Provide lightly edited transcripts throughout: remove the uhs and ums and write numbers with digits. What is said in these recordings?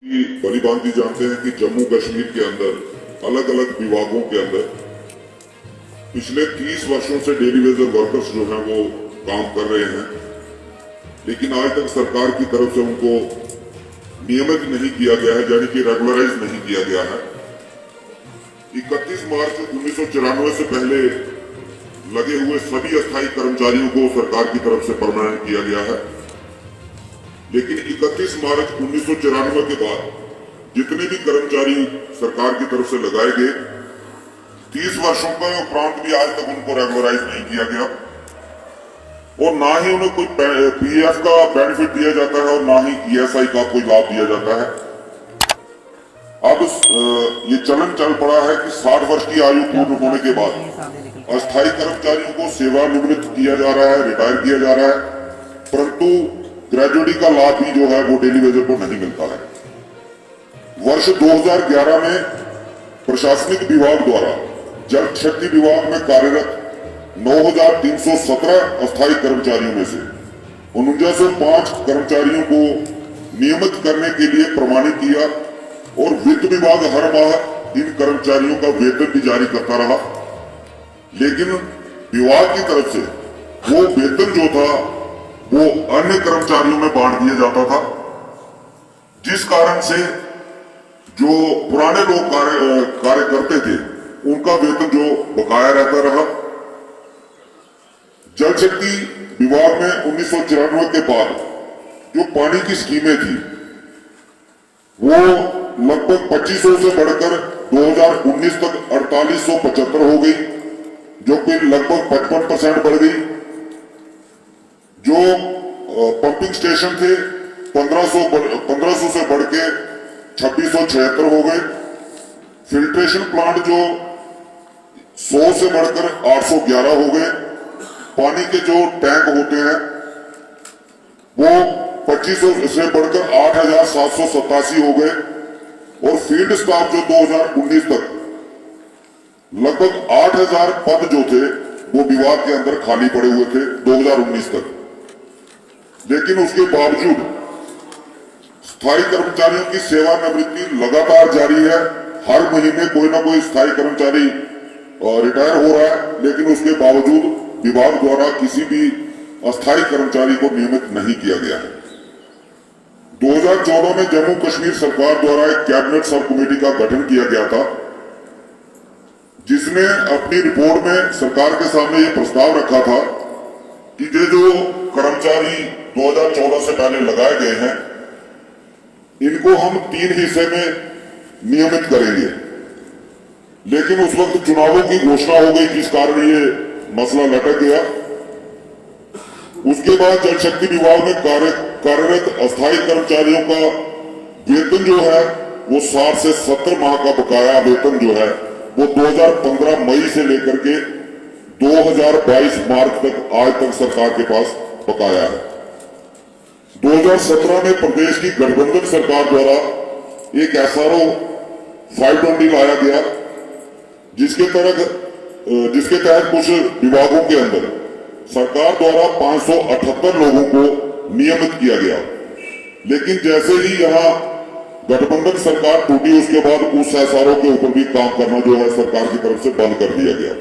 भली भांति जानते हैं कि जम्मू कश्मीर के अंदर अलग अलग विभागों के अंदर पिछले 30 वर्षों से डेली वेजर वर्कर्स जो हैं वो काम कर रहे हैं, लेकिन आज तक सरकार की तरफ से उनको नियमित नहीं किया गया है, यानी कि रेगुलराइज नहीं किया गया है। 31 मार्च 1994 से पहले लगे हुए सभी अस्थायी कर्मचारियों को सरकार की तरफ से परमानेंट किया गया है, लेकिन 31 मार्च 1994 के बाद जितने भी कर्मचारी सरकार की तरफ से लगाए गए 30 वर्षों के उपरांत भी आज तक उनको रेगुलराइज नहीं किया गया और ना ही उन्हें कोई पीएफ का बेनिफिट दिया जाता है और ना ही ईएसआई का कोई लाभ दिया जाता है। अब ये चलन चल पड़ा है कि 60 वर्ष की आयु पूर्ण होने के बाद अस्थायी कर्मचारियों को सेवानिवृत्त किया जा रहा है, रिटायर किया जा रहा है, परंतु ग्रेजुएटी का लाभ भी जो है वो डेली वेजर को नहीं मिलता है। वर्ष 2011 में प्रशासनिक विभाग द्वारा जल शक्ति विभाग में कार्यरत 9,317 अस्थायी कर्मचारियों में से 4905 कर्मचारियों को नियमित करने के लिए प्रमाणित किया और वित्त विभाग हर माह इन कर्मचारियों का वेतन भी जारी करता रहा, लेकिन विभाग की तरफ से वो वेतन जो था वो अन्य कर्मचारियों में बांट दिया जाता था, जिस कारण से जो पुराने लोग कार्य करते थे उनका वेतन जो बकाया रहता रहा। जल शक्ति विभाग में 1994 के बाद जो पानी की स्कीमें थी वो लगभग 2500 से बढ़कर 2019 तक 4875 हो गई, जो कि लगभग 55% बढ़ गई। जो पंपिंग स्टेशन थे 1500 से बढ़ के 2676 हो गए। फिल्ट्रेशन प्लांट जो 100 से बढ़कर 811 हो गए। पानी के जो टैंक होते हैं वो 2500 से बढ़कर 8787 हो गए और फील्ड स्टाफ जो 2019 तक लगभग 8000 पद जो थे वो विभाग के अंदर खाली पड़े हुए थे 2019 तक, लेकिन उसके बावजूद स्थायी कर्मचारियों की सेवानिवृत्ति लगातार जारी है। हर महीने कोई ना कोई स्थायी कर्मचारी रिटायर हो रहा है, लेकिन उसके बावजूद विभाग द्वारा किसी भी अस्थायी कर्मचारी को नियमित नहीं किया गया है। 2014 में जम्मू कश्मीर सरकार द्वारा एक कैबिनेट सब कमेटी का गठन किया गया था, जिसने अपनी रिपोर्ट में सरकार के सामने ये प्रस्ताव रखा था कि ये जो कर्मचारी 2014 से पहले लगाए गए हैं इनको हम 3 हिस्से में नियमित करेंगे, लेकिन उस वक्त चुनावों की घोषणा हो गई, जिस कारण ये मसला लटक गया। उसके बाद जल शक्ति विभाग में कार्यरत अस्थायी कर्मचारियों का वेतन जो है वो 60 से 70 माह का बकाया वेतन जो है वो 2015 मई से लेकर के 2022 मार्च तक आज तक सरकार के पास बकाया है। 2017 में प्रदेश की गठबंधन सरकार द्वारा एक एसआरओ 520 लाया गया, जिसके तहत कुछ विभागों के अंदर सरकार द्वारा 578 लोगों को नियमित किया गया, लेकिन जैसे ही यहां गठबंधन सरकार टूटी उसके बाद उस एसआरओ के ऊपर भी काम करना जो है सरकार की तरफ से बंद कर दिया गया।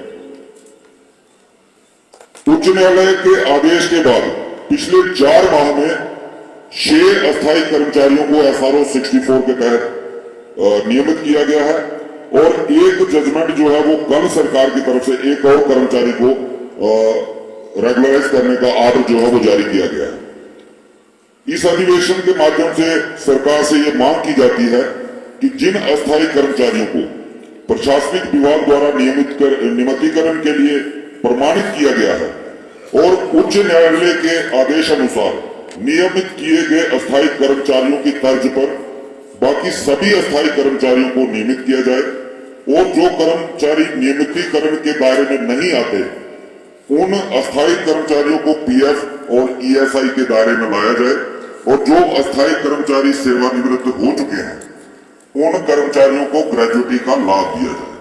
उच्च न्यायालय के आदेश के बाद पिछले 4 माह में 6 अस्थायी कर्मचारियों को एसआरओ 64 के तहत नियमित किया गया है और एक जजमेंट जो है वो कल सरकार की तरफ से एक और कर्मचारी को रेगुलराइज करने का आर्डर जो है वो जारी किया गया है। इस अधिवेशन के माध्यम से सरकार से ये मांग की जाती है कि जिन अस्थायी कर्मचारियों को प्रशासनिक विभाग द्वारा नियमितीकरण के लिए प्रमाणित किया गया है और उच्च न्यायालय के आदेश अनुसार नियमित किए गए अस्थायी कर्मचारियों की तर्ज पर बाकी सभी अस्थायी कर्मचारियों को नियमित किया जाए और जो कर्मचारी नियमितीकरण के दायरे में नहीं आते उन अस्थायी कर्मचारियों को पीएफ और ईएसआई के दायरे में लाया जाए और जो अस्थायी कर्मचारी सेवानिवृत्त हो चुके हैं उन कर्मचारियों को ग्रेजुएटी का लाभ दिया जाए।